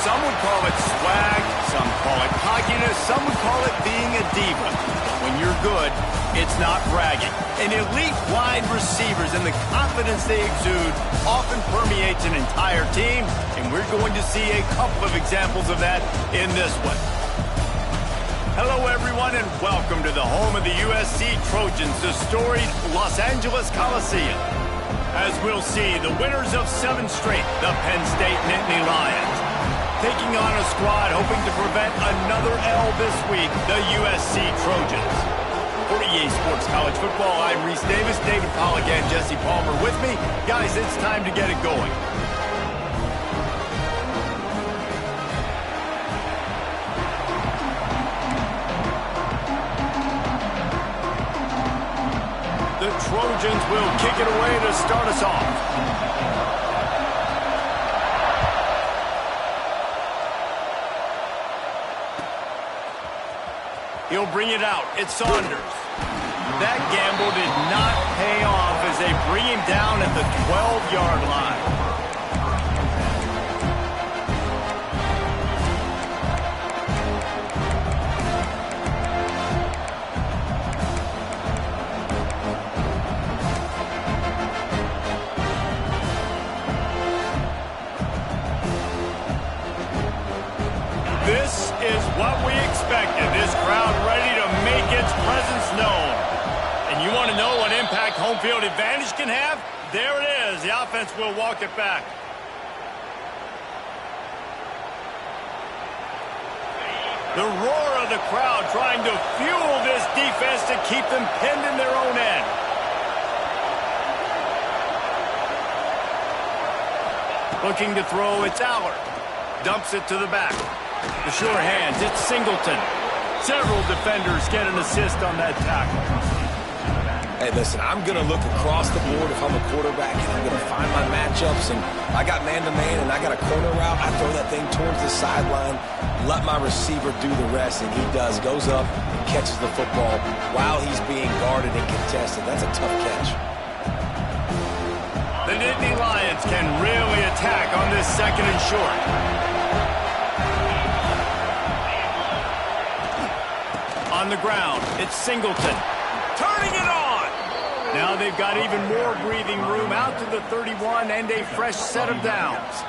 Some would call it swag, some call it cockiness, some would call it being a diva. But when you're good, it's not bragging. And elite wide receivers and the confidence they exude often permeates an entire team, and we're going to see a couple of examples of that in this one. Hello, everyone, and welcome to the home of the USC Trojans, the storied Los Angeles Coliseum. As we'll see, the winners of 7 straight, the Penn State Nittany Lions, taking on a squad hoping to prevent another L this week, the USC Trojans. For EA Sports College Football, I'm Reese Davis, David Pollack, and Jesse Palmer with me. Guys, it's time to get it going. The Trojans will kick it away to start us off. He'll bring it out. It's Saunders. That gamble did not pay off as they bring him down at the 12-yard line. This is what we expected. This crowd ready to make its presence known. And you want to know what impact home field advantage can have? There it is. The offense will walk it back. The roar of the crowd trying to fuel this defense to keep them pinned in their own end. Looking to throw, it's Allard. Dumps it to the back. The sure hands, it's Singleton. Several defenders get an assist on that tackle. Hey, listen, I'm going to look across the board if I'm a quarterback, and I'm going to find my matchups. And I got man-to-man, and I got a corner route. I throw that thing towards the sideline, let my receiver do the rest, and he does. Goes up and catches the football while he's being guarded and contested. That's a tough catch. The Nittany Lions can really attack on this second and short. On the ground, it's Singleton. Turning it on! Now they've got even more breathing room out to the 31 and a fresh set of downs.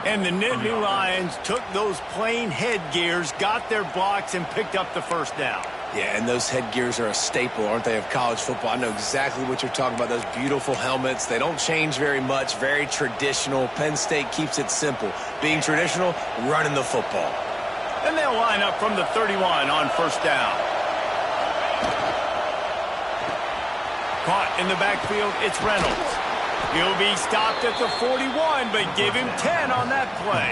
And the Nittany Lions took those plain headgears, got their blocks, and picked up the first down. Yeah, and those headgears are a staple, aren't they, of college football? I know exactly what you're talking about, those beautiful helmets. They don't change very much, very traditional. Penn State keeps it simple. Being traditional, running the football. And they'll line up from the 31 on first down. Caught in the backfield, it's Reynolds. He'll be stopped at the 41, but give him 10 on that play.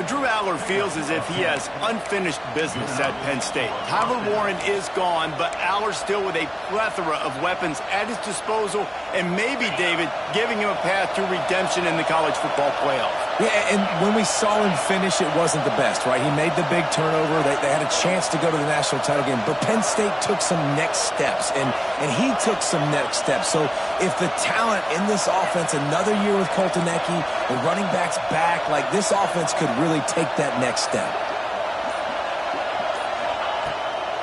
Drew Allard feels as if he has unfinished business at Penn State. Tyler Warren is gone, but Allard still with a plethora of weapons at his disposal, and maybe, David, giving him a path to redemption in the college football playoff. Yeah, and when we saw him finish, it wasn't the best, right? He made the big turnover. They had a chance to go to the national title game, but Penn State took some next steps, and he took some next steps. So if the talent in this offense, another year with Colton Ecke, the running backs back, like this offense could really take that next step.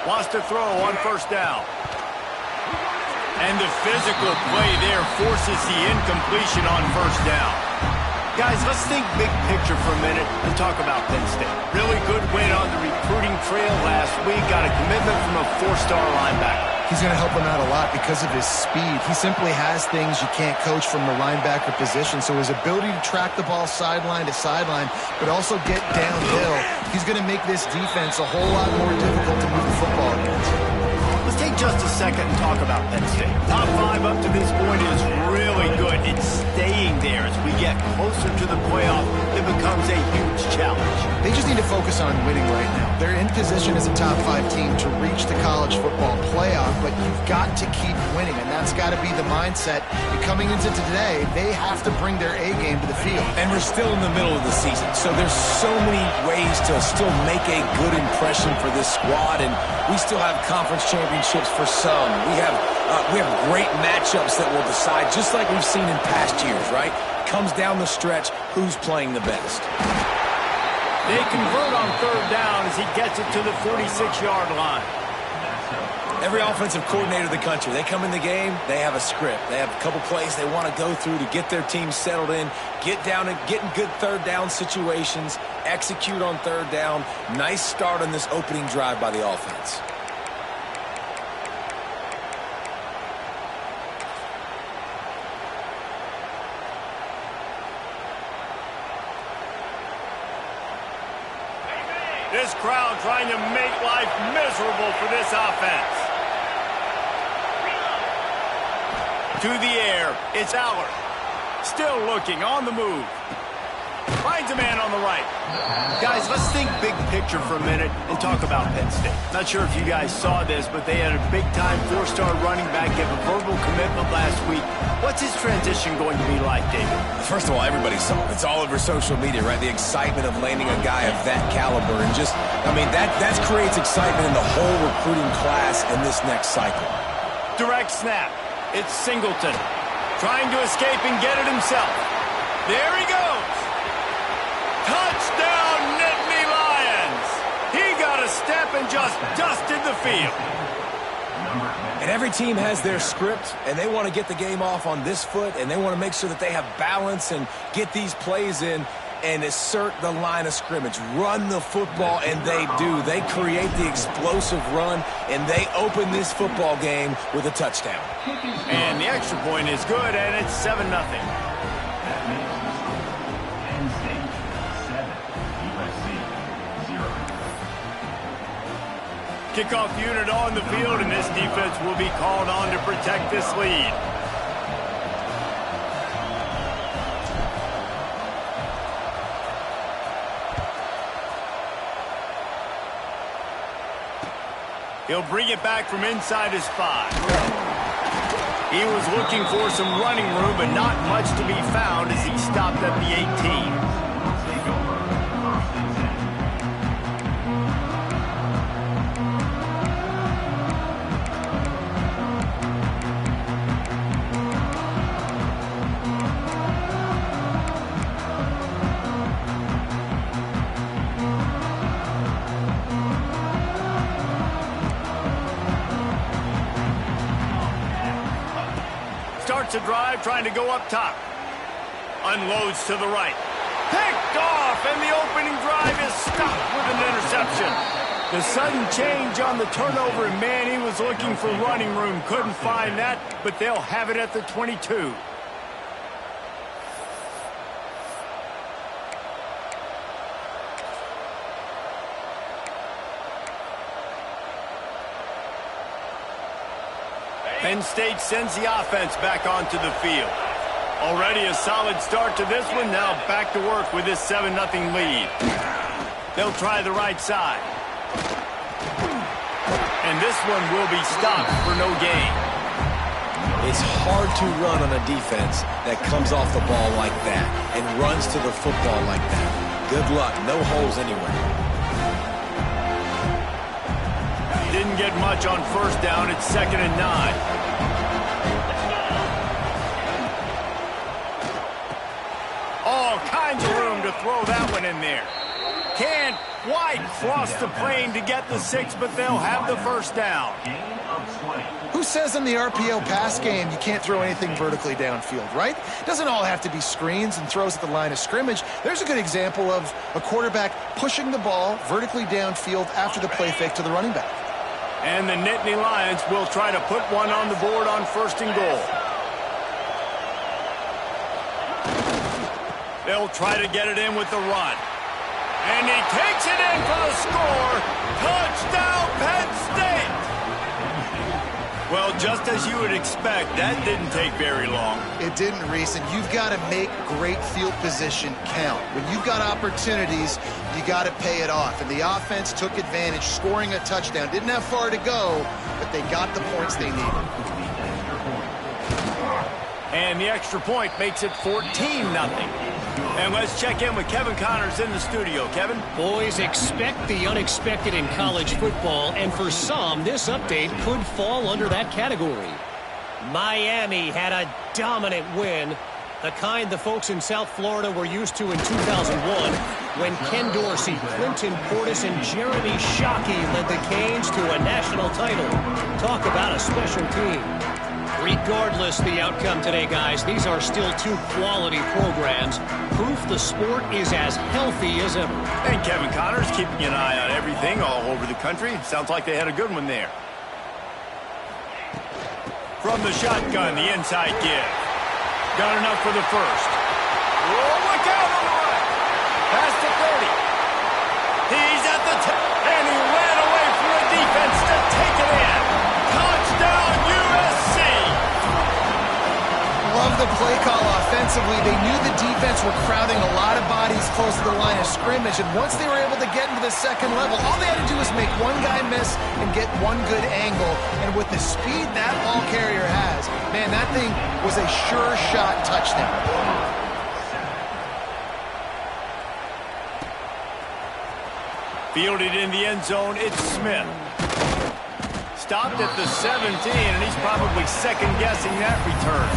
Wants to throw on first down. And the physical play there forces the incompletion on first down. Guys, let's think big picture for a minute and talk about Penn State. Really good win on the recruiting trail last week. Got a commitment from a 4-star linebacker. He's going to help him out a lot because of his speed. He simply has things you can't coach from the linebacker position. So his ability to track the ball sideline to sideline, but also get downhill, he's going to make this defense a whole lot more difficult to move the football against. Let's take just a second and talk about Penn State. Top 5 up to this point is really good. It's staying there as we get closer to the playoff. It becomes a huge challenge. They just need to focus on winning right now. They're in position as a top 5 team to reach the college football playoff, but you've got to keep winning, and that's got to be the mindset. And coming into today, they have to bring their A game to the field. And we're still in the middle of the season, so there's so many ways to still make a good impression for this squad, and we still have conference championships for some. We have great matchups that will decide, just like we've seen in past years, right? it comes down the stretch, who's playing the best. They convert on third down as he gets it to the 46-yard line. Every offensive coordinator in the country, they come in the game, they have a script. They have a couple plays they want to go through to get their team settled in, get down and get in good third down situations, execute on third down. Nice start on this opening drive by the offense. This crowd trying to make life miserable for this offense. To the air, it's Allard. Still looking, on the move. Finds a man on the right. Guys, let's think big picture for a minute and talk about Penn State. Not sure if you guys saw this, but they had a big-time four-star running back give a verbal commitment last week. What's his transition going to be like, David? First of all, everybody saw it. It's all over social media, right? The excitement of landing a guy of that caliber. And just, I mean, that creates excitement in the whole recruiting class in this next cycle. Direct snap. It's Singleton. Trying to escape and get it himself. There he goes. Touchdown, Nittany Lions. He got a step and just dusted the field. And every team has their script, and they want to get the game off on this foot, and they want to make sure that they have balance and get these plays in and assert the line of scrimmage. Run the football, and they do. They create the explosive run, and they open this football game with a touchdown. And the extra point is good, and it's 7-0. Kickoff unit on the field, and this defense will be called on to protect this lead. He'll bring it back from inside his 5. He was looking for some running room, but not much to be found as he stopped at the 18. Starts a drive trying to go up top. Unloads to the right. Picked off, and the opening drive is stopped with an interception. The sudden change on the turnover, and man, he was looking for running room. Couldn't find that, but they'll have it at the 22. Penn State sends the offense back onto the field. Already a solid start to this one. Now back to work with this 7-0 lead. They'll try the right side. And this one will be stopped for no gain. It's hard to run on a defense that comes off the ball like that and runs to the football like that. Good luck. No holes anywhere. Didn't get much on first down. It's 2nd and 9. All kinds of room to throw that one in there. Can't quite cross the plane to get the 6, but they'll have the first down. Who says in the RPO pass game you can't throw anything vertically downfield, right? Doesn't all have to be screens and throws at the line of scrimmage. There's a good example of a quarterback pushing the ball vertically downfield after the play fake to the running back. And the Nittany Lions will try to put one on the board on 1st and goal. They'll try to get it in with the run. And he takes it in for the score. Touchdown, Penn State! Well, just as you would expect, that didn't take very long. It didn't, Reese, and you've got to make great field position count. When you've got opportunities, you got to pay it off. And the offense took advantage, scoring a touchdown. Didn't have far to go, but they got the points they needed. And the extra point makes it 14-0. And let's check in with Kevin Connors in the studio. Kevin? Boys, expect the unexpected in college football, and for some, this update could fall under that category. Miami had a dominant win The kind the folks in South Florida were used to in 2001 when Ken Dorsey, Clinton Portis, and Jeremy Shockey led the Canes to a national title. Talk about a special team. Regardless the outcome today, guys, these are still two quality programs. Proof the sport is as healthy as ever. And Kevin Connors keeping an eye on everything all over the country. Sounds like they had a good one there. From the shotgun, the inside give. Got enough for the first. Oh, look out on the right. Past the 30. He's at the 10. And he ran away from the defense to take it in. Touchdown, USC. Love the play call offensively. They knew the defense were crowding a lot of bodies close to the line of scrimmage, and once they were able to get into the second level, all they had to do was make one guy miss and get one good angle. And with the speed that ball carrier has, man, that thing was a sure shot touchdown. Fielded in the end zone, it's Smith. Stopped at the 17, and he's probably second-guessing that return.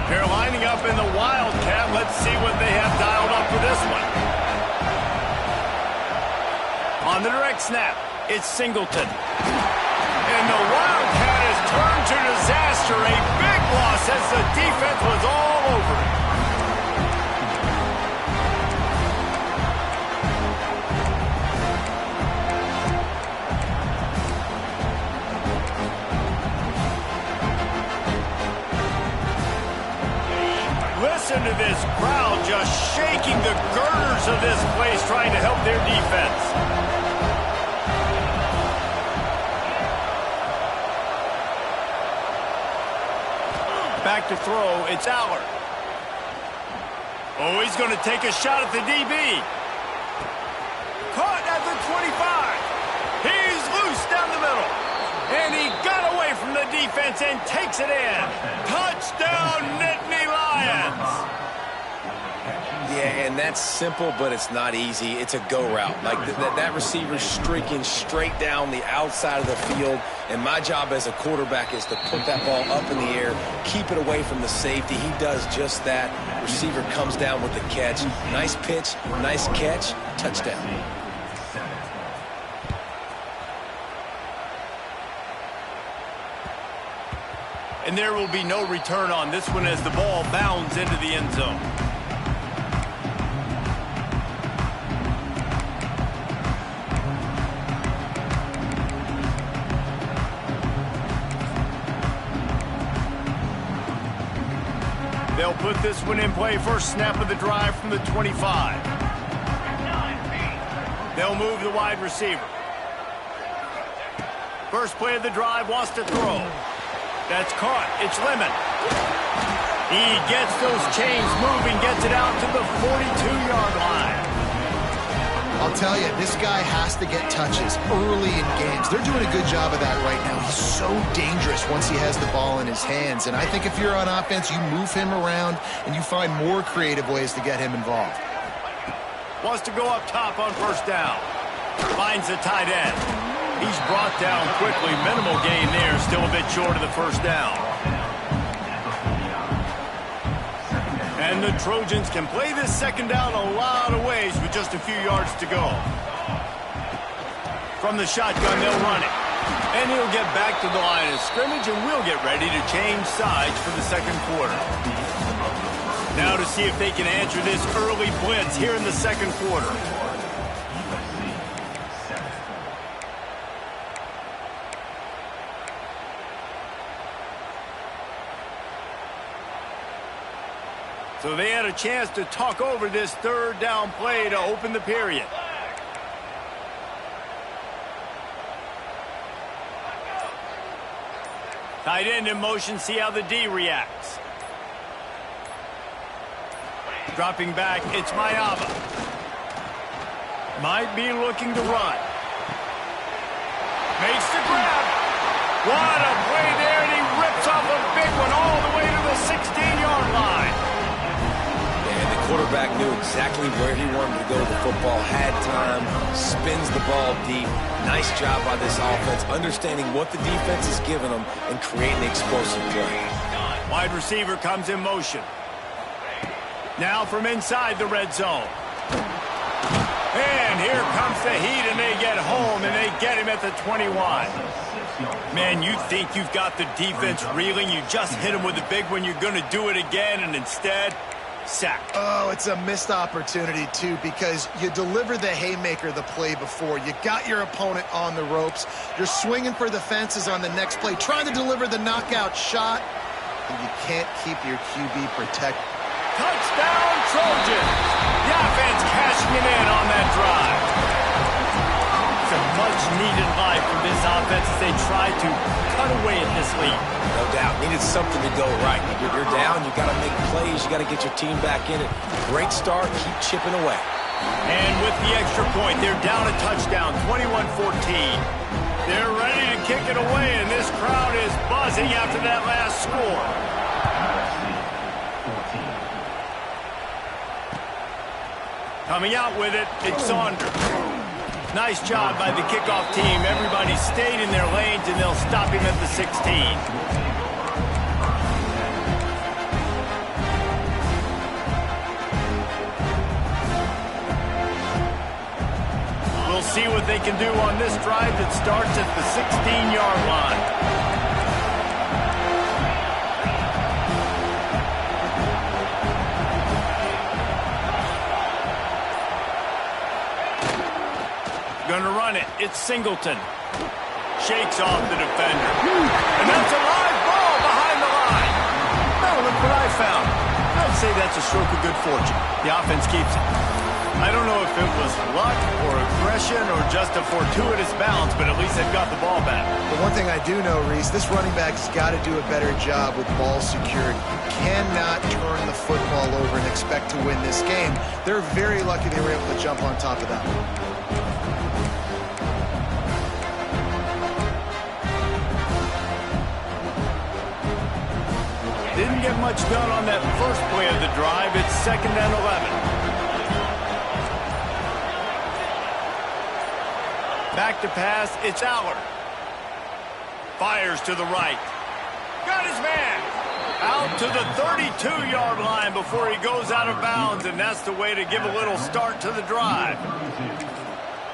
They're lining up in the Wildcat. Let's see what they have dialed up for this one. On the direct snap, it's Singleton. And the Wildcat has turned to disaster. A big loss as the defense was all over it. Listen to this crowd just shaking the girders of this place trying to help their defense. Back to throw, it's Allard. Oh, he's going to take a shot at the DB. Caught at the 25. He's loose down the middle. And he got away from the defense and takes it in. Touchdown, Nittany Lions. Yeah, and that's simple, but it's not easy. It's a go route. Like that receiver's streaking straight down the outside of the field, and my job as a quarterback is to put that ball up in the air, keep it away from the safety. He does just that. Receiver comes down with the catch. Nice pitch, nice catch, touchdown. And there will be no return on this one as the ball bounds into the end zone. They'll put this one in play. First snap of the drive from the 25. They'll move the wide receiver. First play of the drive, wants to throw. That's caught. It's Lemon. He gets those chains moving, gets it out to the 42-yard line. I'll tell you, this guy has to get touches early in games. They're doing a good job of that right now. He's so dangerous once he has the ball in his hands. And I think if you're on offense, you move him around and you find more creative ways to get him involved. Wants to go up top on first down. Finds the tight end. He's brought down quickly. Minimal gain there. Still a bit short of the first down. And the Trojans can play this second down a lot of ways with just a few yards to go. From the shotgun, they'll run it. And he'll get back to the line of scrimmage, and we'll get ready to change sides for the second quarter. Now to see if they can answer this early blitz here in the second quarter. So they had a chance to talk over this third down play to open the period. Tight end in motion, see how the D reacts. Dropping back, it's Mayava. Might be looking to run. Makes the grab. What a play there, and he rips off a big one all the way to the 16-yard line. And the quarterback quarterback knew exactly where he wanted to go with the football, had time, spins the ball deep. Nice job by this offense, understanding what the defense is giving them and creating the explosive play. Wide receiver comes in motion. Now from inside the red zone. And here comes the heat, and they get home, and they get him at the 21. Man, you think you've got the defense reeling. You just hit him with a big one. You're going to do it again, and instead, sack. Oh, it's a missed opportunity, too, because you deliver the haymaker the play before. You got your opponent on the ropes. You're swinging for the fences on the next play, trying to deliver the knockout shot, and you can't keep your QB protected. Touchdown, Trojans! The offense cashing it in on that drive. It's a much-needed life for this offense as they try to cut away at this lead. No doubt. Needed something to go right. You're down. You got to make plays. You got to get your team back in it. Great start. Keep chipping away. And with the extra point, they're down a touchdown, 21-14. They're ready to kick it away, and this crowd is buzzing after that last score. Coming out with it, it's Saunders. Nice job by the kickoff team. Everybody stayed in their lanes, and they'll stop him at the 16. We'll see what they can do on this drive that starts at the 16-yard line. Going to run it. It's Singleton. Shakes off the defender. And that's a live ball behind the line. Well, look what I found. I'd say that's a stroke of good fortune. The offense keeps it. I don't know if it was luck or aggression or just a fortuitous bounce, but at least they've got the ball back. But one thing I do know, Reese, this running back's got to do a better job with ball security. You cannot turn the football over and expect to win this game. They're very lucky they were able to jump on top of that one. Didn't get much done on that first play of the drive. It's 2nd and 11. Back to pass. It's Allard. Fires to the right. Got his man. Out to the 32-yard line before he goes out of bounds, and that's the way to give a little start to the drive.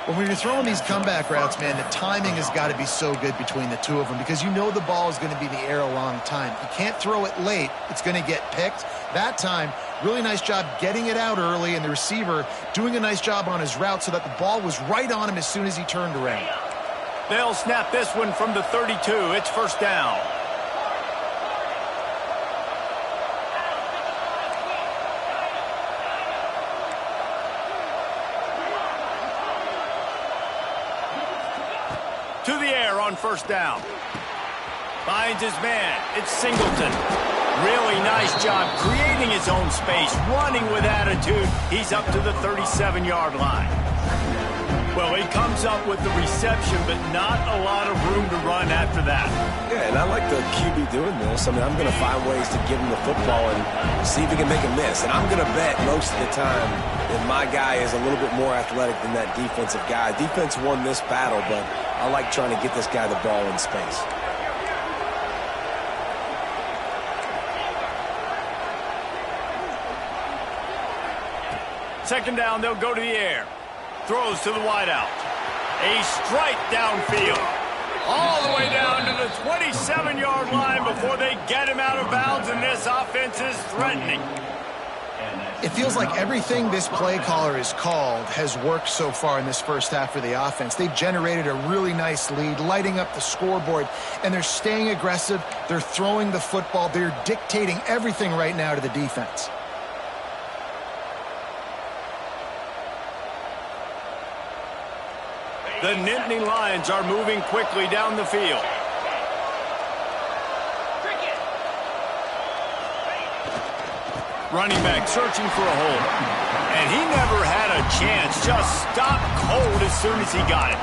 Well, when you're throwing these comeback routes, man, the timing has got to be so good between the two of them because you know the ball is going to be in the air a long time. You can't throw it late. It's going to get picked. That time, really nice job getting it out early, and the receiver doing a nice job on his route so that the ball was right on him as soon as he turned around. They'll snap this one from the 32. It's 1st down. To the air on 1st down. Finds his man. It's Singleton. Really nice job creating his own space, running with attitude. He's up to the 37-yard line. Well, he comes up with the reception, but not a lot of room to run after that. Yeah, and I like the QB doing this. I mean, I'm going to find ways to give him the football and see if he can make a miss. And I'm going to bet most of the time that my guy is a little bit more athletic than that defensive guy. Defense won this battle, but I like trying to get this guy the ball in space. Second down, they'll go to the air. Throws to the wideout. A strike downfield. All the way down to the 27-yard line before they get him out of bounds, and this offense is threatening. It feels like everything this play caller has called has worked so far in this first half for the offense. They've generated a really nice lead, lighting up the scoreboard, and they're staying aggressive. They're throwing the football. They're dictating everything right now to the defense. The Nittany Lions are moving quickly down the field. Running back searching for a hole. And he never had a chance. Just stopped cold as soon as he got it.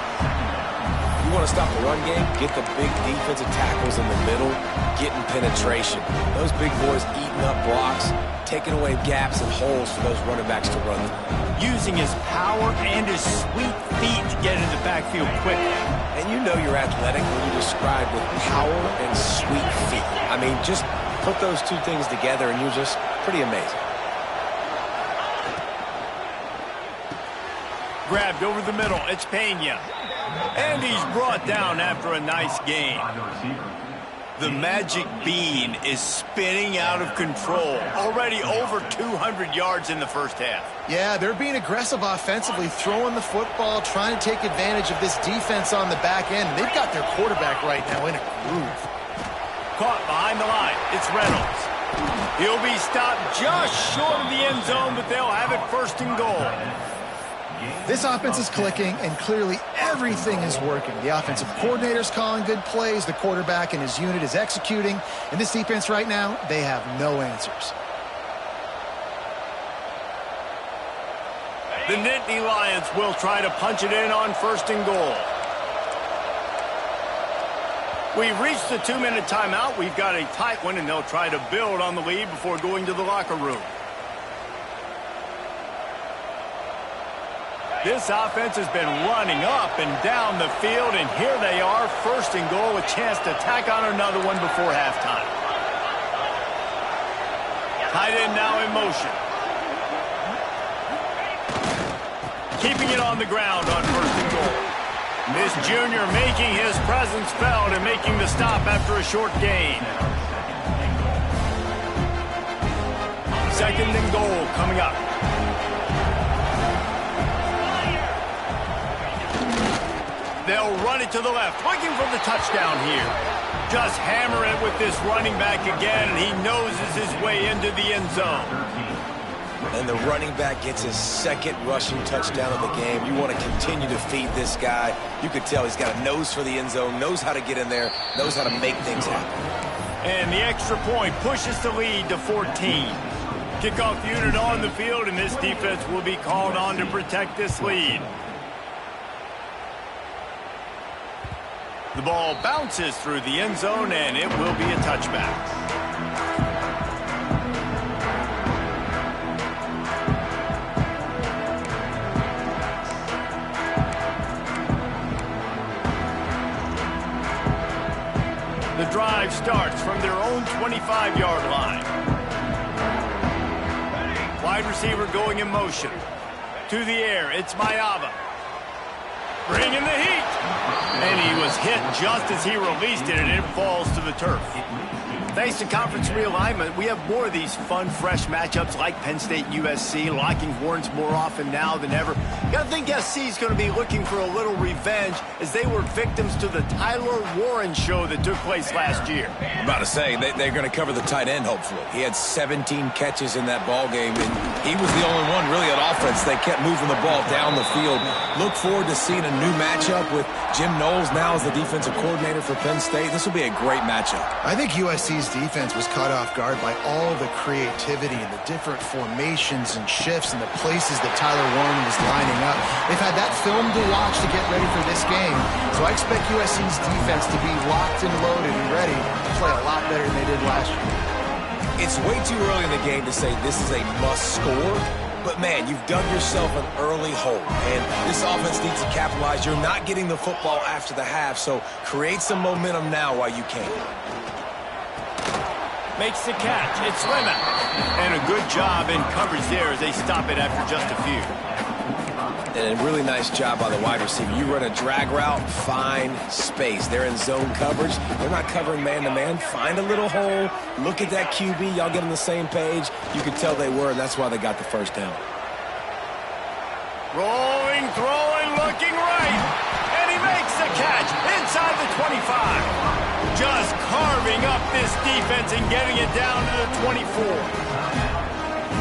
You want to stop the run game? Get the big defensive tackles in the middle, getting penetration. Those big boys eating up blocks, taking away gaps and holes for those running backs to run through. Using his power and his sweet feet to get into the backfield quickly. And you know you're athletic when you describe with power and sweet feet. I mean, just put those two things together and you're just pretty amazing. Grabbed over the middle. It's Pena. And he's brought down after a nice gain. The magic bean is spinning out of control. Already over 200 yards in the first half. Yeah, they're being aggressive offensively, throwing the football, trying to take advantage of this defense on the back end. They've got their quarterback right now in a groove. Caught behind the line. It's Reynolds. He'll be stopped just short of the end zone, but they'll have it first and goal. This offense is clicking, and clearly everything is working. The offensive coordinator's calling good plays. The quarterback and his unit is executing. And this defense right now, they have no answers. The Nittany Lions will try to punch it in on first and goal. We've reached the 2-minute timeout. We've got a tight one, and they'll try to build on the lead before going to the locker room. This offense has been running up and down the field, and here they are, first and goal, a chance to tack on another one before halftime. Tight end now in motion. Keeping it on the ground on first and goal. This junior making his presence felt and making the stop after a short gain. Second and goal coming up. They'll run it to the left, looking for the touchdown here. Just hammer it with this running back again, and he noses his way into the end zone. And the running back gets his second rushing touchdown of the game. You want to continue to feed this guy. You could tell he's got a nose for the end zone, knows how to get in there, knows how to make things happen. And the extra point pushes the lead to 14. Kickoff unit on the field, and this defense will be called on to protect this lead. The ball bounces through the end zone, and it will be a touchback. The drive starts from their own 25-yard line. Wide receiver going in motion. To the air, it's Mayava. Bringing the heat. And he was hit just as he released it, and it falls to the turf. Thanks to conference realignment, we have more of these fun, fresh matchups like Penn State USC, locking horns more often now than ever. You gotta think SC is going to be looking for a little revenge as they were victims to the Tyler Warren show that took place last year. I'm about to say, they're going to cover the tight end, hopefully. He had 17 catches in that ball game, and he was the only one really at offense. They kept moving the ball down the field. Look forward to seeing a new matchup with Jim Knowles now as the defensive coordinator for Penn State. This will be a great matchup. I think USC's defense was caught off guard by all the creativity and the different formations and shifts and the places that Tyler Warren was lining up. They've had that film to watch to get ready for this game. So I expect USC's defense to be locked and loaded and ready to play a lot better than they did last year. It's way too early in the game to say this is a must score. But, man, you've dug yourself an early hole, and this offense needs to capitalize. You're not getting the football after the half, so create some momentum now while you can. Makes the catch. It's Lemon. And a good job in coverage there as they stop it after just a few. And a really nice job by the wide receiver. You run a drag route, find space. They're in zone coverage. They're not covering man-to-man. Find a little hole. Look at that QB. Y'all get on the same page. You could tell they were, and that's why they got the first down. Rolling, throwing, looking right. And he makes the catch inside the 25. Just carving up this defense and getting it down to the 24.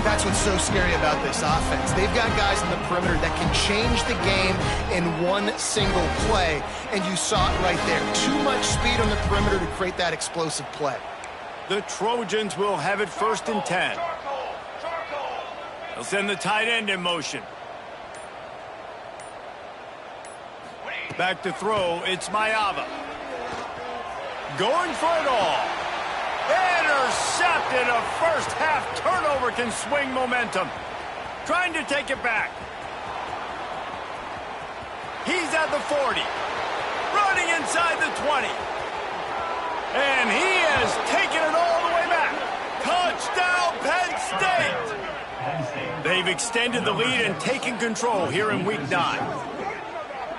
That's what's so scary about this offense. They've got guys in the perimeter that can change the game in one single play, and you saw it right there. Too much speed on the perimeter to create that explosive play. The Trojans will have it first and 10. They'll send the tight end in motion. Back to throw, it's Maiava. Going for it all. Intercepted. A first half turnover can swing momentum. Trying to take it back. He's at the 40. Running inside the 20. And he has taken it all the way back. Touchdown, Penn State! They've extended the lead and taken control here in Week 9.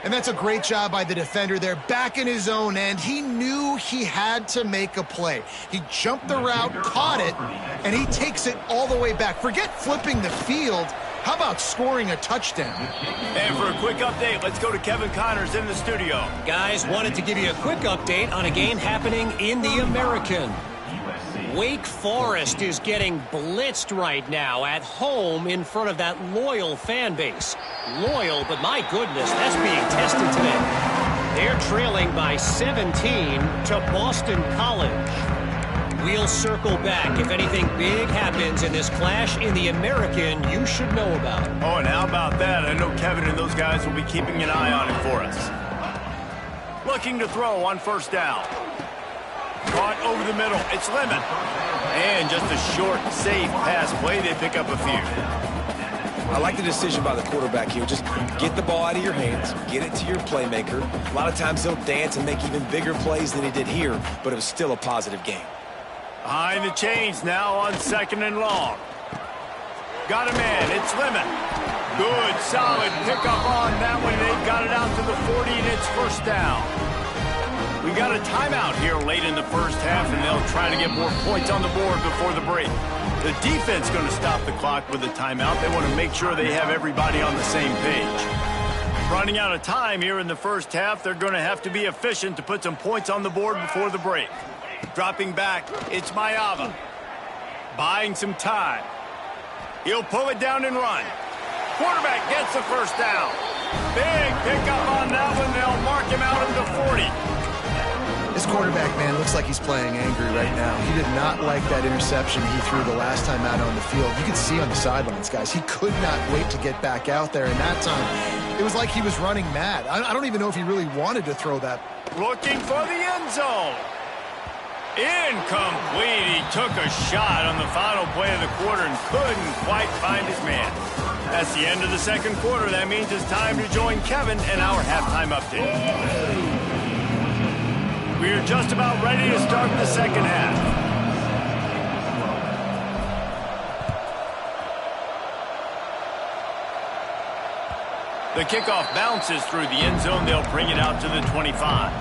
And that's a great job by the defender there, back in his own end. He knew he had to make a play. He jumped the route, caught it, and he takes it all the way back. Forget flipping the field. How about scoring a touchdown? And for a quick update, let's go to Kevin Connors in the studio. Guys, wanted to give you a quick update on a game happening in the American. Wake Forest is getting blitzed right now at home in front of that loyal fan base. Loyal, but my goodness, that's being tested today. They're trailing by 17 to Boston College. We'll circle back if anything big happens in this clash in the American you should know about. Oh, and how about that? I know Kevin and those guys will be keeping an eye on it for us. Looking to throw on first down. Caught over the middle. It's Lemon. And just a short, safe pass play. They pick up a few. I like the decision by the quarterback here. Just get the ball out of your hands, get it to your playmaker. A lot of times he'll dance and make even bigger plays than he did here, but it was still a positive game. Behind the chains now on 2nd and long. Got a man. It's Lemon. Good, solid pickup on that one. They've got it out to the 40, and it's first down. We got a timeout here late in the first half, and they'll try to get more points on the board before the break. The defense going to stop the clock with a timeout. They want to make sure they have everybody on the same page. Running out of time here in the first half, they're going to have to be efficient to put some points on the board before the break. Dropping back, it's Maiava. Buying some time. He'll pull it down and run. Quarterback gets the first down. Big pickup on that one. They'll mark him out at the 40. This quarterback, man, looks like he's playing angry right now. He did not like that interception he threw the last time out on the field. You could see on the sidelines, guys, he could not wait to get back out there. And that time, it was like he was running mad. I don't even know if he really wanted to throw that. Looking for the end zone. Incomplete. He took a shot on the final play of the quarter and couldn't quite find his man. That's the end of the second quarter. That means it's time to join Kevin and our halftime update. We're just about ready to start the second half. The kickoff bounces through the end zone. They'll bring it out to the 25.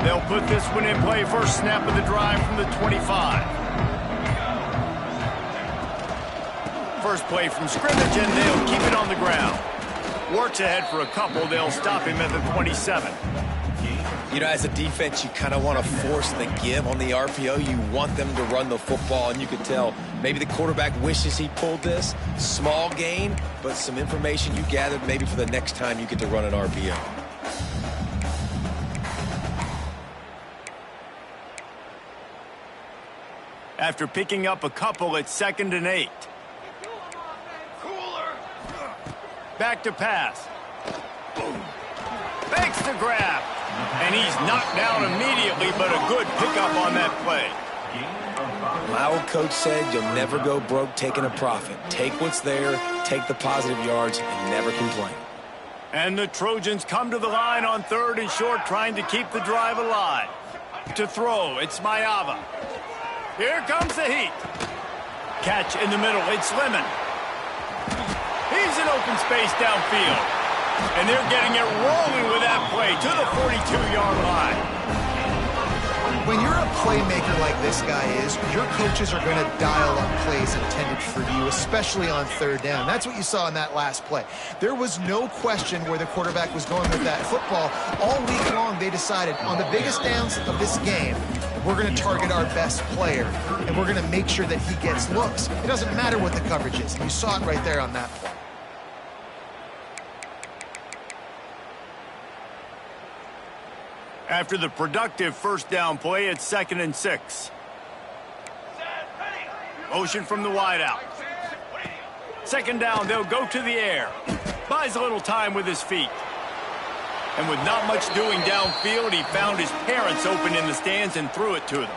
They'll put this one in play. First snap of the drive from the 25. First play from scrimmage, and they'll keep it on the ground. Works ahead for a couple. They'll stop him at the 27. You know, as a defense, you kind of want to force the give on the RPO. You want them to run the football, and you can tell maybe the quarterback wishes he pulled this. Small gain, but some information you gathered maybe for the next time you get to run an RPO. After picking up a couple, it's 2nd and 8. Back to pass. Fakes the grab. And he's knocked down immediately, but a good pickup on that play. My old coach said you'll never go broke taking a profit. Take what's there, take the positive yards, and never complain. And the Trojans come to the line on 3rd and short, trying to keep the drive alive. To throw, it's Maiava. Here comes the heat. Catch in the middle. It's Lemon. He's in open space downfield. And they're getting it rolling with that play to the 42-yard line. When you're a playmaker like this guy is, your coaches are going to dial up plays intended for you, especially on 3rd down. That's what you saw in that last play. There was no question where the quarterback was going with that football. All week long, they decided on the biggest downs of this game, we're going to target our best player, and we're going to make sure that he gets looks. It doesn't matter what the coverage is. And you saw it right there on that play. After the productive first down play, it's 2nd and 6. Motion from the wideout. 2nd down, they'll go to the air. Buys a little time with his feet. And with not much doing downfield, he found his parents open in the stands and threw it to them.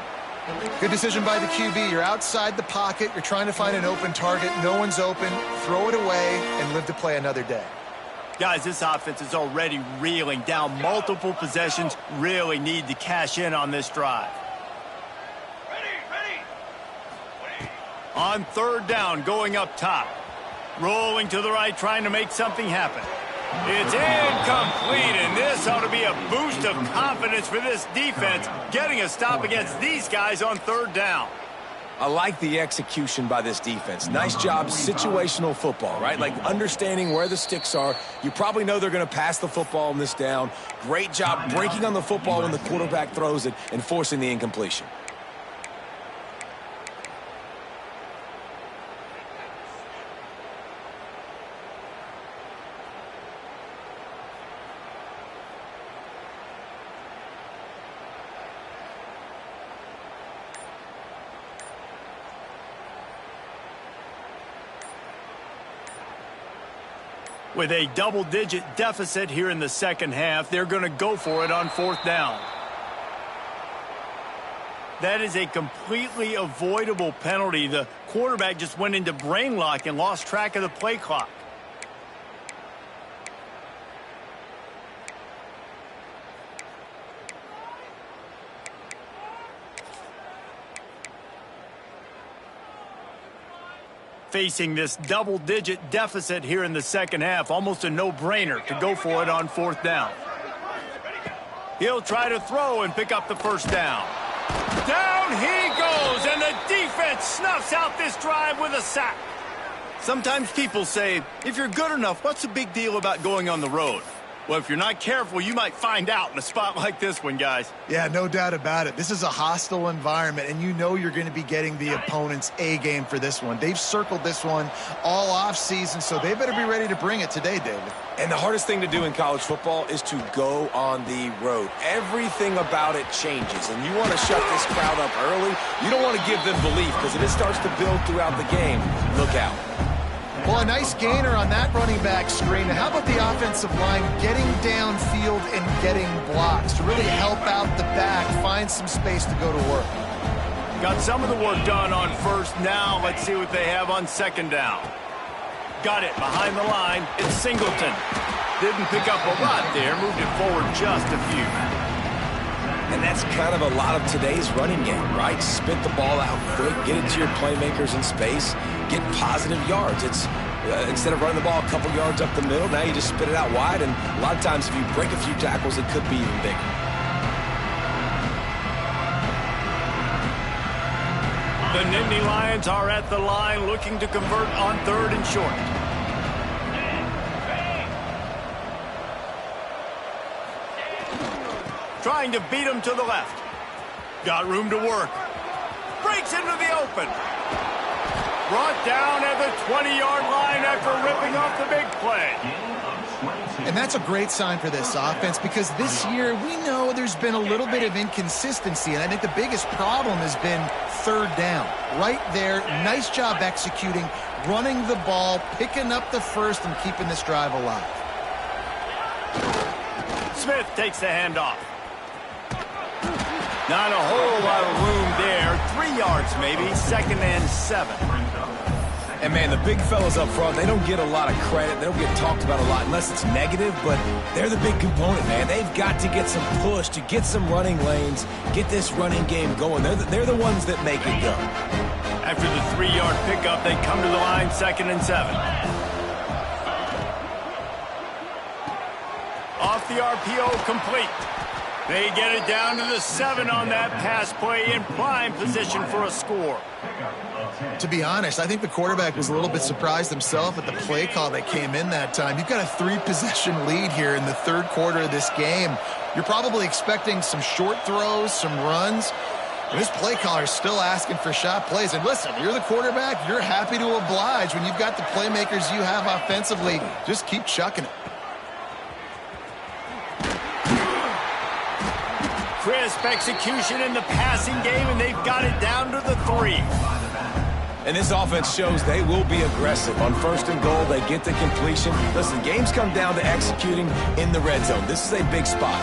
Good decision by the QB. You're outside the pocket. You're trying to find an open target. No one's open. Throw it away and live to play another day. Guys, this offense is already reeling down multiple possessions. Really need to cash in on this drive. On 3rd down, going up top. Rolling to the right, trying to make something happen. It's incomplete, and this ought to be a boost of confidence for this defense, getting a stop against these guys on 3rd down. I like the execution by this defense. Nice job, situational football, right? Like understanding where the sticks are. You probably know they're going to pass the football on this down. Great job breaking on the football when the quarterback throws it and forcing the incompletion. With a double-digit deficit here in the 2nd half, they're going to go for it on 4th down. That is a completely avoidable penalty. The quarterback just went into brain lock and lost track of the play clock. Facing this double-digit deficit here in the 2nd half, almost a no-brainer to go for it on 4th down. He'll try to throw and pick up the 1st down. Down he goes, and the defense snuffs out this drive with a sack. Sometimes people say, if you're good enough, what's the big deal about going on the road? Well, if you're not careful, you might find out in a spot like this one, guys. Yeah, no doubt about it. This is a hostile environment, and you know you're going to be getting the opponent's A game for this one. They've circled this one all offseason, so they better be ready to bring it today, David. And the hardest thing to do in college football is to go on the road. Everything about it changes, and you want to shut this crowd up early. You don't want to give them belief, because if it starts to build throughout the game, look out. Well, a nice gainer on that running back screen. Now, how about the offensive line getting downfield and getting blocks to really help out the back, find some space to go to work? Got some of the work done on 1st. Now let's see what they have on 2nd down. Got it behind the line. It's Singleton. Didn't pick up a lot there. Moved it forward just a few. And that's kind of a lot of today's running game, right? Spit the ball out quick, get it to your playmakers in space, get positive yards. It's instead of running the ball a couple yards up the middle, now you just spit it out wide, and a lot of times if you break a few tackles, it could be even bigger. The Nittany Lions are at the line looking to convert on 3rd and short. Trying to beat him to the left. Got room to work. Breaks into the open. Brought down at the 20-yard line after ripping off the big play. And that's a great sign for this offense, because this year we know there's been a little bit of inconsistency, and I think the biggest problem has been 3rd down. Right there, nice job executing, running the ball, picking up the 1st, and keeping this drive alive. Smith takes the handoff. Not a whole lot of room there. 3 yards maybe, 2nd and 7. And, man, the big fellas up front, they don't get a lot of credit. They don't get talked about a lot unless it's negative, but they're the big component, man. They've got to get some push, to get some running lanes, get this running game going. They're the ones that make it go. After the 3-yard pickup, they come to the line, 2nd and 7. Off the RPO, complete. They get it down to the 7 on that pass play, in prime position for a score. To be honest, I think the quarterback was a little bit surprised himself at the play call that came in that time. You've got a 3-possession lead here in the 3rd quarter of this game. You're probably expecting some short throws, some runs. And this play caller is still asking for shot plays. And listen, you're the quarterback. You're happy to oblige when you've got the playmakers you have offensively. Just keep chucking it. crisp execution in the passing game, and they've got it down to the 3. And this offense shows they will be aggressive. On 1st and goal, they get the completion. Listen, games come down to executing in the red zone. This is a big spot.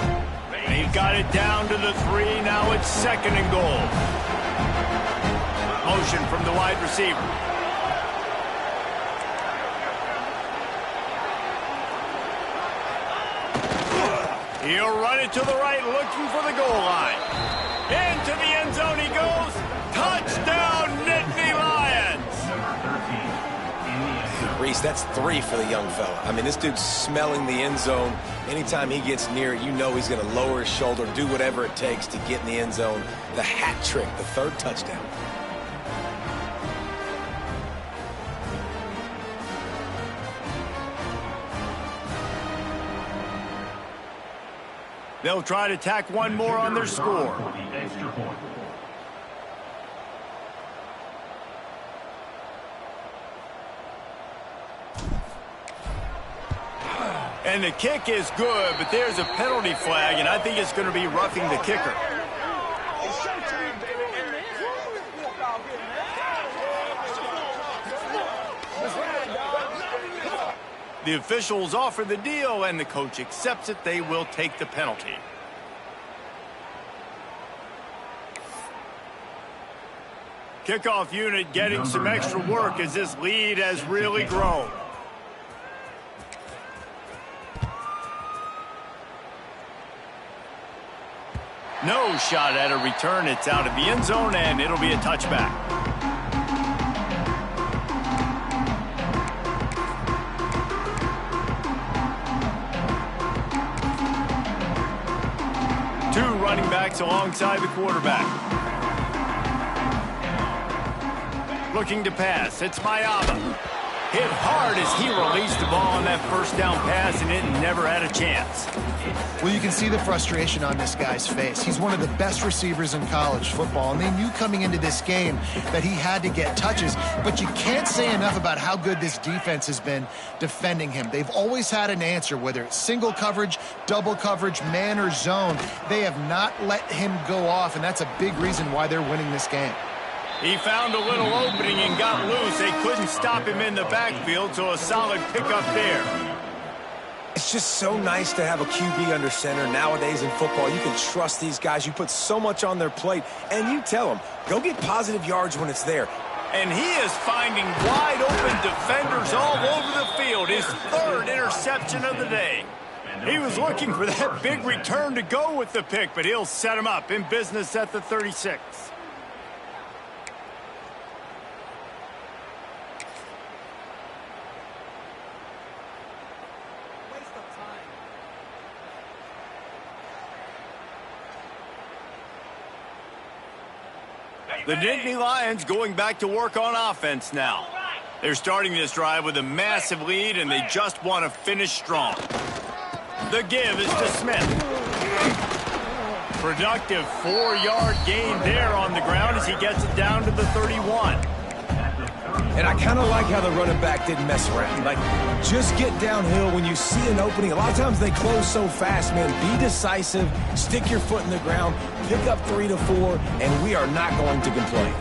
They've got it down to the 3. Now it's 2nd and goal. Motion from the wide receiver. He'll run it to the right, looking for the goal line. Into the end zone he goes. Touchdown, Nittany Lions! Reese, that's 3 for the young fella. I mean, this dude's smelling the end zone. Anytime he gets near it, you know he's going to lower his shoulder, do whatever it takes to get in the end zone. The hat trick, the 3rd touchdown. They'll try to tack one more on their score. And the kick is good, but there's a penalty flag, and I think it's going to be roughing the kicker. The officials offer the deal, and the coach accepts it. They will take the penalty. Kickoff unit getting some extra work as this lead has really grown. No shot at a return. It's out of the end zone, and it'll be a touchback. Two running backs alongside the quarterback. Looking to pass. It's Mayaba. Hit hard as he released the ball on that first down pass, and it never had a chance. Well, you can see the frustration on this guy's face. He's one of the best receivers in college football, and they knew coming into this game that he had to get touches, but you can't say enough about how good this defense has been defending him. They've always had an answer, whether it's single coverage, double coverage, man or zone. They have not let him go off, and that's a big reason why they're winning this game. He found a little opening and got loose. They couldn't stop him in the backfield, so a solid pickup there. It's just so nice to have a QB under center. Nowadays in football, you can trust these guys. You put so much on their plate, and you tell them, go get positive yards when it's there. And he is finding wide open defenders all over the field. His 3rd interception of the day. He was looking for that big return to go with the pick, but he'll set him up in business at the 36. The Nittany Lions going back to work on offense now. They're starting this drive with a massive lead, and they just want to finish strong. The give is to Smith. Productive 4-yard gain there on the ground as he gets it down to the 31. And I kind of like how the running back didn't mess around. Like, just get downhill when you see an opening. A lot of times they close so fast, man. Be decisive, stick your foot in the ground, pick up 3 to 4, and we are not going to complain.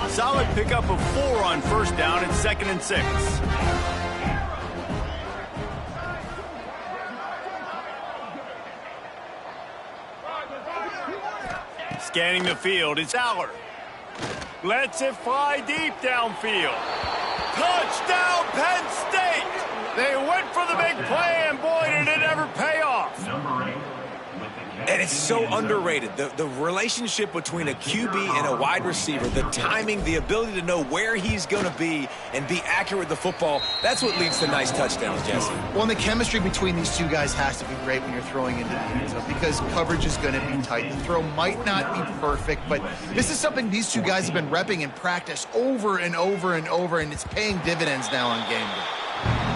Solid pickup of 4 on 1st down and 2nd and 6. Scanning the field, it's Allard. Lets it fly deep downfield. Touchdown, Penn State! They went for the big play, and boy, did it ever pay off. And it's so underrated. The relationship between a QB and a wide receiver, the timing, the ability to know where he's going to be and be accurate with the football, that's what leads to nice touchdowns, Jesse. Well, and the chemistry between these two guys has to be great when you're throwing into the end zone because coverage is going to be tight. The throw might not be perfect, but this is something these two guys have been repping in practice over and over and over, and it's paying dividends now on game day.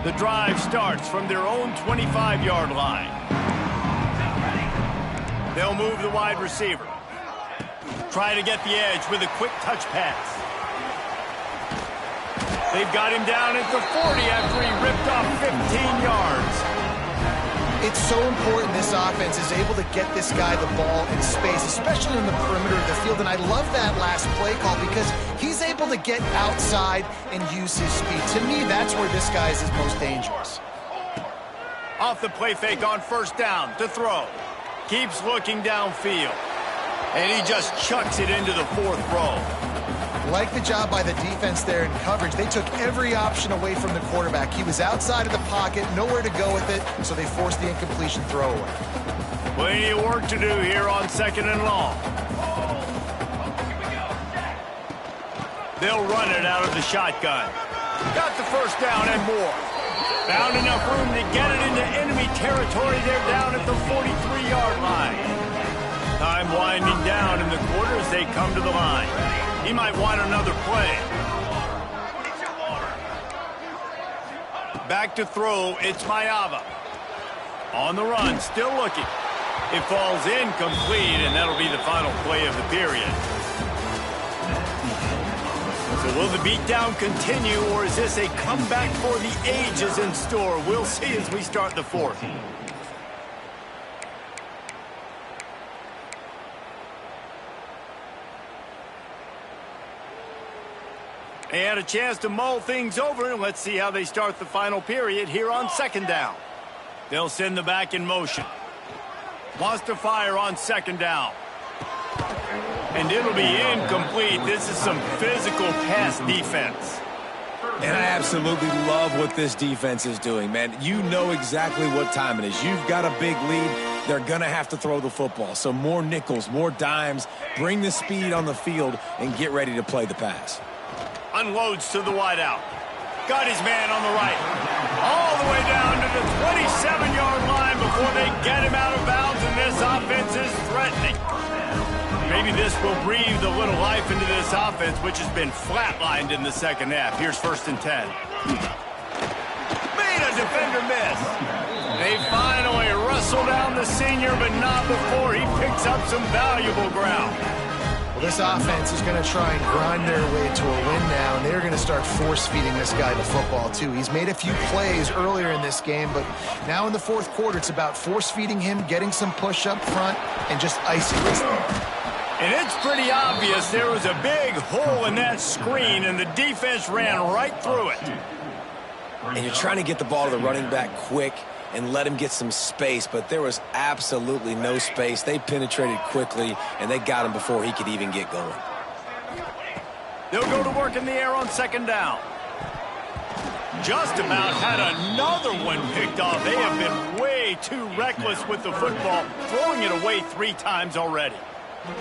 The drive starts from their own 25-yard line. They'll move the wide receiver. Try to get the edge with a quick touch pass. They've got him down at the 40 after he ripped off 15 yards. It's so important this offense is able to get this guy the ball in space, especially in the perimeter of the field. And I love that last play call because he's able to get outside and use his speed. To me, that's where this guy is his most dangerous. Off the play fake on first down to throw. Keeps looking downfield. And he just chucks it into the fourth row. Like the job by the defense there in coverage. They took every option away from the quarterback. He was outside of the pocket, nowhere to go with it, so they forced the incompletion throwaway. Plenty of work to do here on 2nd and long. They'll run it out of the shotgun. Got the first down and more. Found enough room to get it into enemy territory. They're down at the 43-yard line. Time winding down in the quarter as they come to the line. He might want another play. Back to throw, it's Mayava. On the run, still looking. It falls incomplete, and that'll be the final play of the period. So will the beatdown continue, or is this a comeback for the ages in store? We'll see as we start the fourth. They had a chance to mull things over, and let's see how they start the final period here on 2nd down. They'll send the back in motion. Wants to fire on 2nd down. And it'll be incomplete. This is some physical pass defense. And I absolutely love what this defense is doing, man. You know exactly what time it is. You've got a big lead. They're going to have to throw the football. So more nickels, more dimes. Bring the speed on the field and get ready to play the pass. Unloads to the wideout. Got his man on the right. All the way down to the 27-yard line before they get him out of bounds, and this offense is threatening. Maybe this will breathe a little life into this offense, which has been flatlined in the second half. Here's 1st and 10. Made a defender miss. They finally wrestle down the senior, but not before he picks up some valuable ground. This offense is going to try and grind their way to a win now, and they're going to start force-feeding this guy the football, too. He's made a few plays earlier in this game, but now in the fourth quarter, it's about force-feeding him, getting some push up front, and just icing this thing. And it's pretty obvious there was a big hole in that screen, and the defense ran right through it. And you're trying to get the ball to the running back quick and let him get some space, but there was absolutely no space. They penetrated quickly, and they got him before he could even get going. They'll go to work in the air on 2nd down. Just about had another one picked off. They have been way too reckless with the football, throwing it away 3 times already.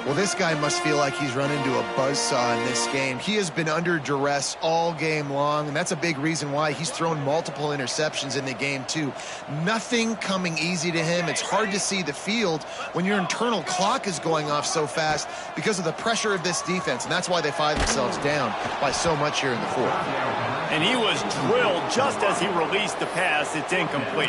Well, this guy must feel like he's run into a buzzsaw in this game. He has been under duress all game long, and that's a big reason why he's thrown multiple interceptions in the game, too. Nothing coming easy to him. It's hard to see the field when your internal clock is going off so fast because of the pressure of this defense, and that's why they find themselves down by so much here in the fourth. And he was drilled just as he released the pass. It's incomplete.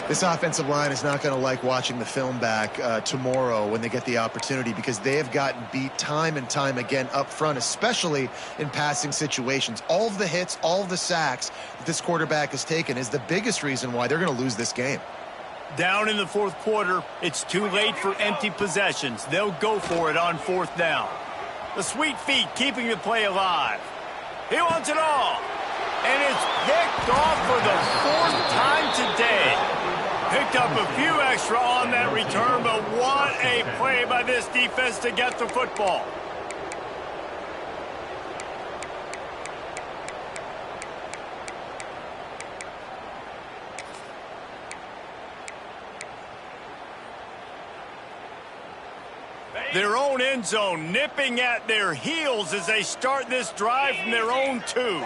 This offensive line is not going to like watching the film back tomorrow when they get the opportunity, because they have gotten beat time and time again up front, especially in passing situations. All of the hits, all of the sacks that this quarterback has taken is the biggest reason why they're going to lose this game. Down in the fourth quarter, it's too late for empty possessions. They'll go for it on 4th down. The sweet feet keeping the play alive. He wants it all. And it's picked off for the 4th time today. Picked up a few extra on that return, but what a play by this defense to get the football. Their own end zone nipping at their heels as they start this drive from their own 2.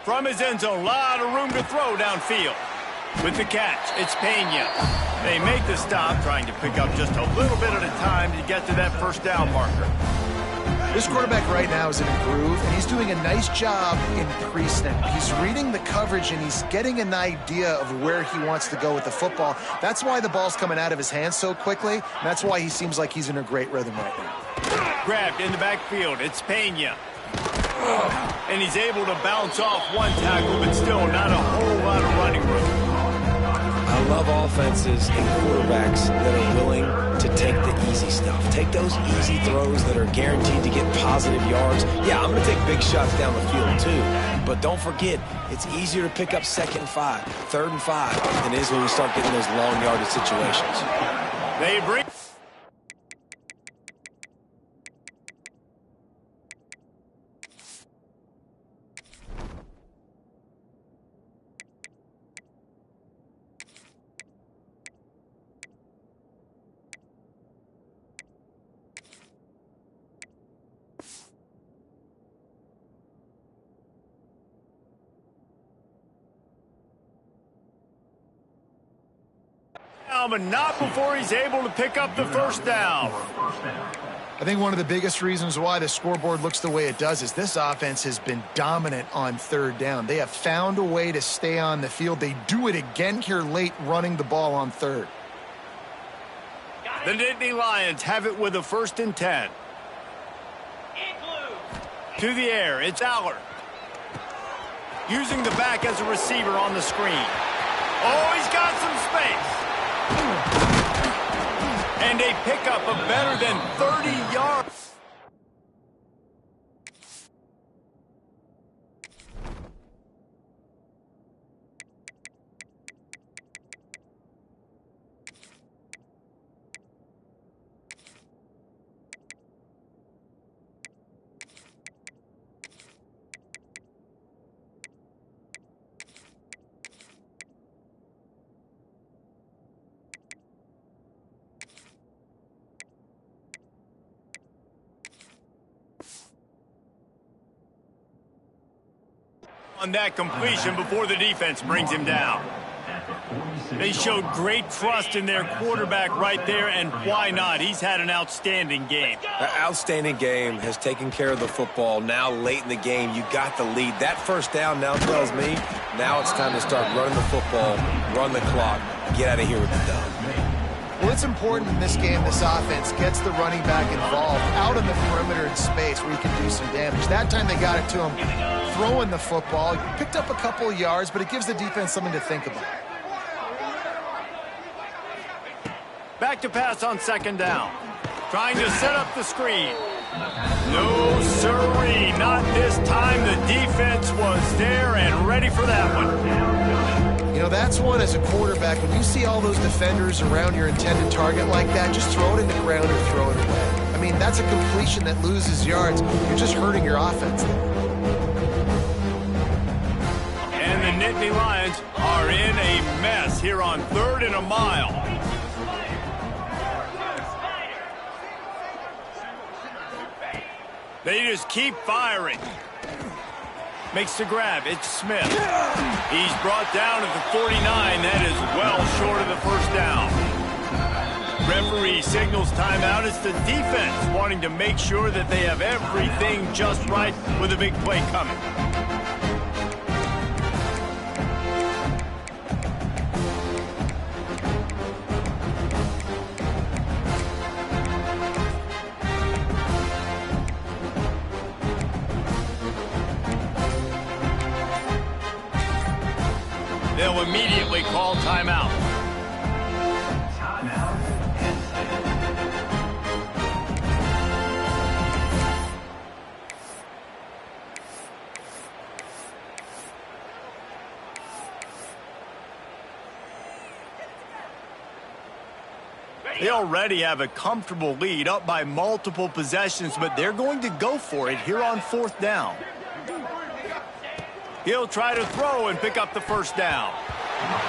From his end zone, a lot of room to throw downfield. With the catch, it's Pena. They make the stop, trying to pick up just a little bit at a time to get to that 1st down marker. This quarterback right now is in a groove, and he's doing a nice job in pre-snap. He's reading the coverage, and he's getting an idea of where he wants to go with the football. That's why the ball's coming out of his hands so quickly, and that's why he seems like he's in a great rhythm right now. Grabbed in the backfield. It's Pena. And he's able to bounce off one tackle, but still not a whole lot of running room. I love offenses and quarterbacks that are willing to take the easy stuff. Take those easy throws that are guaranteed to get positive yards. Yeah, I'm going to take big shots down the field too. But don't forget, it's easier to pick up 2nd and 5, 3rd and 5 than it is when we start getting those long yardage situations. They bring... but not before he's able to pick up the first down. I think one of the biggest reasons why the scoreboard looks the way it does is this offense has been dominant on 3rd down. They have found a way to stay on the field. They do it again here late, running the ball on 3rd. The Nittany Lions have it with a 1st and 10. To the air, it's Allard. Using the back as a receiver on the screen. Oh, he's got some space. And a pickup of better than 30 yards. On that completion before the defense brings him down. They showed great trust in their quarterback right there, and why not? He's had an outstanding game. An outstanding game, has taken care of the football. Now late in the game, you got the lead. That 1st down now tells me now it's time to start running the football, run the clock, get out of here with the dub. Well, it's important in this game this offense gets the running back involved out on the perimeter in space where he can do some damage. That time they got it to him throwing the football. He picked up a couple of yards, but it gives the defense something to think about. Back to pass on 2nd down. Trying to set up the screen. No, sirree, not this time. The defense was there and ready for that one. You know, that's one as a quarterback. When you see all those defenders around your intended target like that, just throw it in the ground or throw it away. I mean, that's a completion that loses yards. You're just hurting your offense there. And the Nittany Lions are in a mess here on 3rd and a mile. They just keep firing. Makes the grab. It's Smith. He's brought down at the 49. That is well short of the 1st down. Referee signals timeout. It's the defense wanting to make sure that they have everything just right with a big play coming. They'll immediately call timeout. They already have a comfortable lead, up by multiple possessions, but they're going to go for it here on 4th down. He'll try to throw and pick up the 1st down.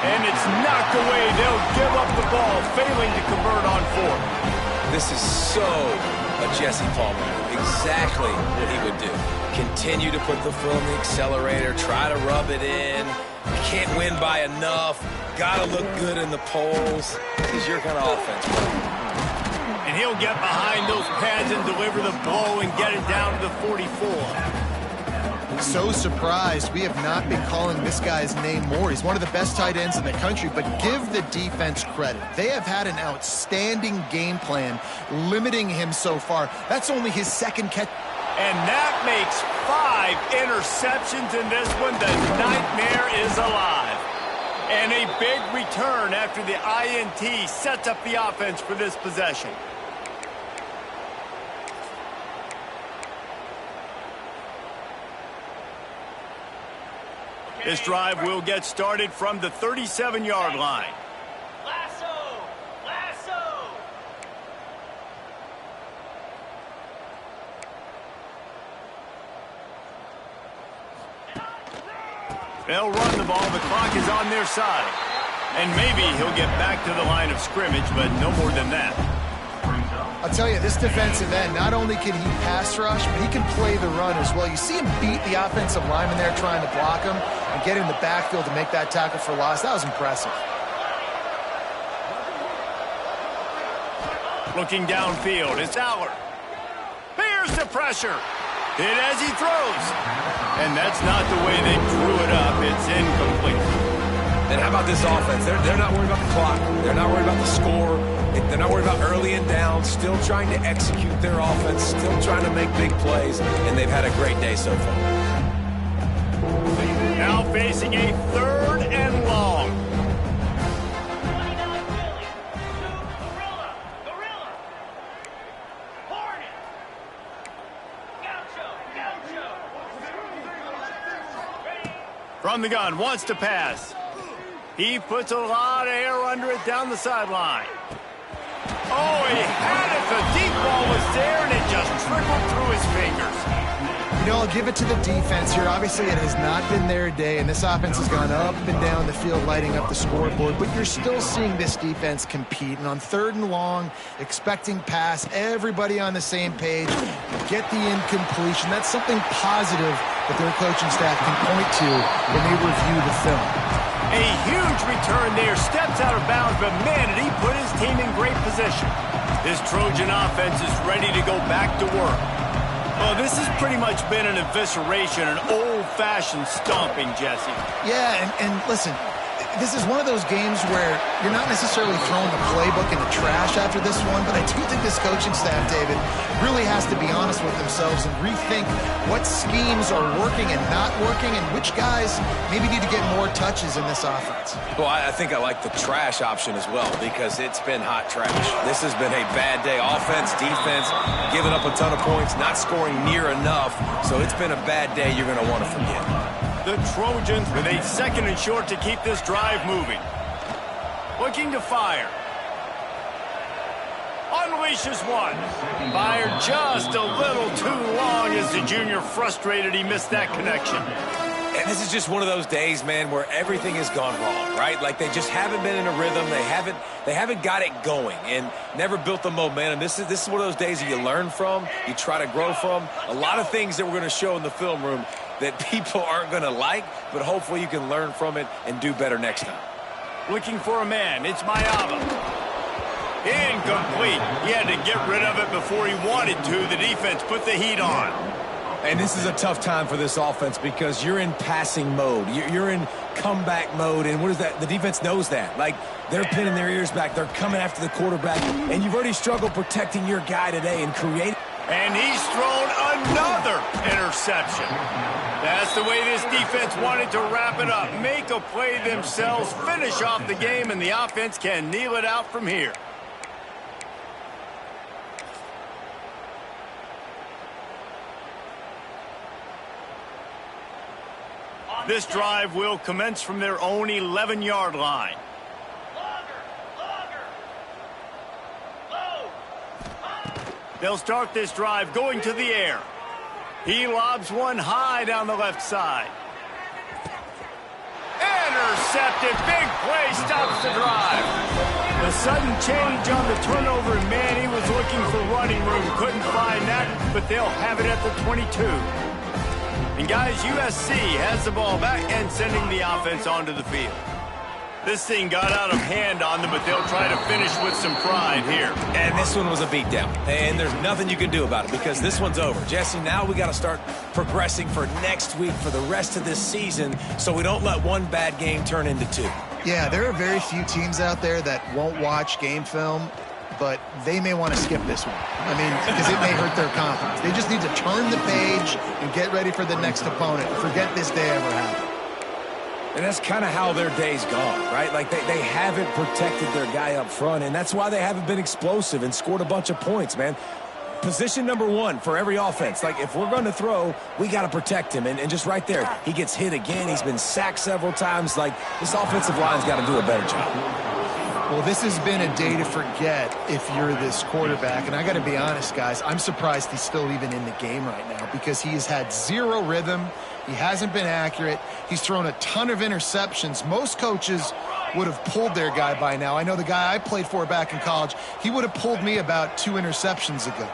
And it's knocked away. They'll give up the ball, failing to convert on 4th. This is so a Jesse Palmer. Exactly what he would do. Continue to put the foot on the accelerator, try to rub it in. Can't win by enough. Got to look good in the polls. This is your kind of offense, bro. And he'll get behind those pads and deliver the blow and get it down to the 44. So surprised we have not been calling this guy's name more. He's one of the best tight ends in the country, but give the defense credit. They have had an outstanding game plan limiting him so far. That's only his second catch. And that makes 5 interceptions in this one. The nightmare is alive. And a big return after the INT sets up the offense for this possession. This drive will get started from the 37-yard line. Lasso! Lasso! They'll run the ball. The clock is on their side. And maybe he'll get back to the line of scrimmage, but no more than that. I'll tell you, this defensive end, not only can he pass rush, but he can play the run as well. You see him beat the offensive lineman there trying to block him and get in the backfield to make that tackle for loss. That was impressive. Looking downfield, it's Aller. Here's the pressure. Hit as he throws. And that's not the way they drew it up. It's incomplete. And how about this offense? They're not worried about the clock. They're not worried about the score. They're not worried about early and down. Still trying to execute their offense. Still trying to make big plays. And they've had a great day so far. Now facing a 3rd and long. 29 Philly. 2 Gorilla. Gorilla. Hornet. Gaucho. Gaucho. Ready. From the gun, wants to pass. He puts a lot of air under it down the sideline. Oh, he had it. The deep ball was there, and it just trickled through his fingers. You know, I'll give it to the defense here. Obviously, it has not been their day, and this offense has gone up and down the field, lighting up the scoreboard. But you're still seeing this defense compete. And on 3rd and long, expecting pass, everybody on the same page, get the incompletion. That's something positive that their coaching staff can point to when they review the film. A huge return there, steps out of bounds, but man, did he put his team in great position. This Trojan offense is ready to go back to work. Well, this has pretty much been an evisceration, an old-fashioned stomping, Jesse. Yeah, and listen, this is one of those games where you're not necessarily throwing the playbook in the trash after this one, but I do think this coaching staff, David, really has to be honest with themselves and rethink what schemes are working and not working and which guys maybe need to get more touches in this offense. Well, I think I like the trash option as well because it's been hot trash. This has been a bad day. Offense, defense, giving up a ton of points, not scoring near enough. So it's been a bad day you're going to want to forget. The Trojans with a 2nd and short to keep this drive moving. Looking to fire. Unleashes one. Fired just a little too long as the junior frustrated he missed that connection. And this is just one of those days, man, where everything has gone wrong, right? Like they just haven't been in a rhythm. They haven't got it going and never built the momentum. This is one of those days that you learn from, you try to grow from. A lot of things that we're going to show in the film room that people aren't going to like, but hopefully you can learn from it and do better next time. Looking for a man. It's Mayava. Incomplete. He had to get rid of it before he wanted to. The defense put the heat on. And this is a tough time for this offense because you're in passing mode. You're in comeback mode, and what is that? The defense knows that. Like, they're pinning their ears back. They're coming after the quarterback, and you've already struggled protecting your guy today and creating. And he's thrown another interception. That's the way this defense wanted to wrap it up. Make a play themselves, finish off the game, and the offense can kneel it out from here. This drive will commence from their own 11-yard line. They'll start this drive going to the air. He lobs one high down the left side. Intercepted. Big play stops the drive. The sudden change on the turnover, and man, he was looking for running room. Couldn't find that, but they'll have it at the 22. And guys, USC has the ball back and sending the offense onto the field. This thing got out of hand on them, but they'll try to finish with some pride here. And this one was a beatdown. And there's nothing you can do about it because this one's over. Jesse, now we got to start progressing for next week for the rest of this season so we don't let one bad game turn into two. Yeah, there are very few teams out there that won't watch game film, but they may want to skip this one. I mean, because it may hurt their confidence. They just need to turn the page and get ready for the next opponent. Forget this day ever happened. And that's kind of how their day's gone, right? Like they haven't protected their guy up front, and that's why they haven't been explosive and scored a bunch of points, man. Position number one for every offense. Like, if we're going to throw, we got to protect him. And just right there, he gets hit again. He's been sacked several times. Like, this offensive line's got to do a better job. Well, this has been a day to forget if you're this quarterback. And I got to be honest, guys, I'm surprised he's still even in the game right now because he has had zero rhythm. He hasn't been accurate. He's thrown a ton of interceptions. Most coaches would have pulled their guy by now. I know the guy I played for back in college, he would have pulled me about 2 interceptions ago.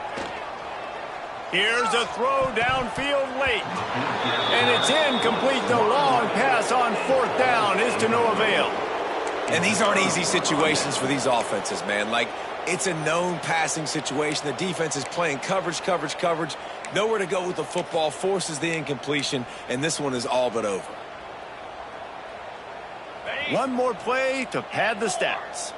Here's a throw downfield late. And it's incomplete. The long pass on 4th down is to no avail. And these aren't easy situations for these offenses, man. Like, it's a known passing situation. The defense is playing coverage. Nowhere to go with the football, forces the incompletion, and this one is all but over. One more play to pad the stats.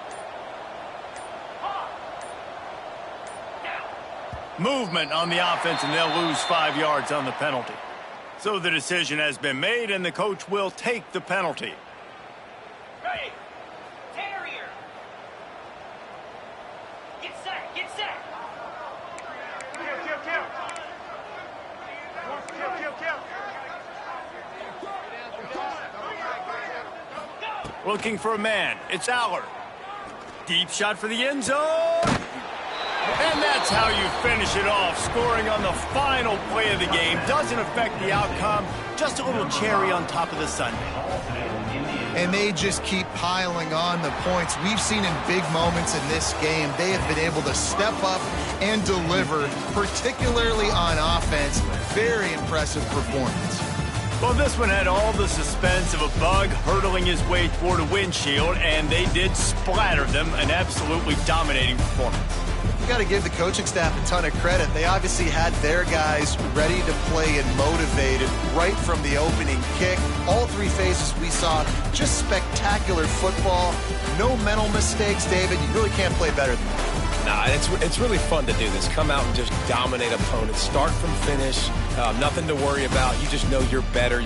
Movement on the offense, and they'll lose 5 yards on the penalty. So the decision has been made, and the coach will take the penalty. Ready. Terrier. Get set. Get set. Kill. Looking for a man. It's Aller. Deep shot for the end zone. And that's how you finish it off. Scoring on the final play of the game doesn't affect the outcome. Just a little cherry on top of the sundae. And they just keep piling on the points. We've seen in big moments in this game, they have been able to step up and deliver, particularly on offense. Very impressive performance. Well, this one had all the suspense of a bug hurtling his way toward a windshield, and they did splatter them. An absolutely dominating performance. You got to give the coaching staff a ton of credit. They obviously had their guys ready to play and motivated right from the opening kick. All 3 phases we saw, just spectacular football. No mental mistakes, David. You really can't play better than that. Nah, it's really fun to do this. Come out and just dominate opponents. Start from finish. Nothing to worry about. You just know you're better.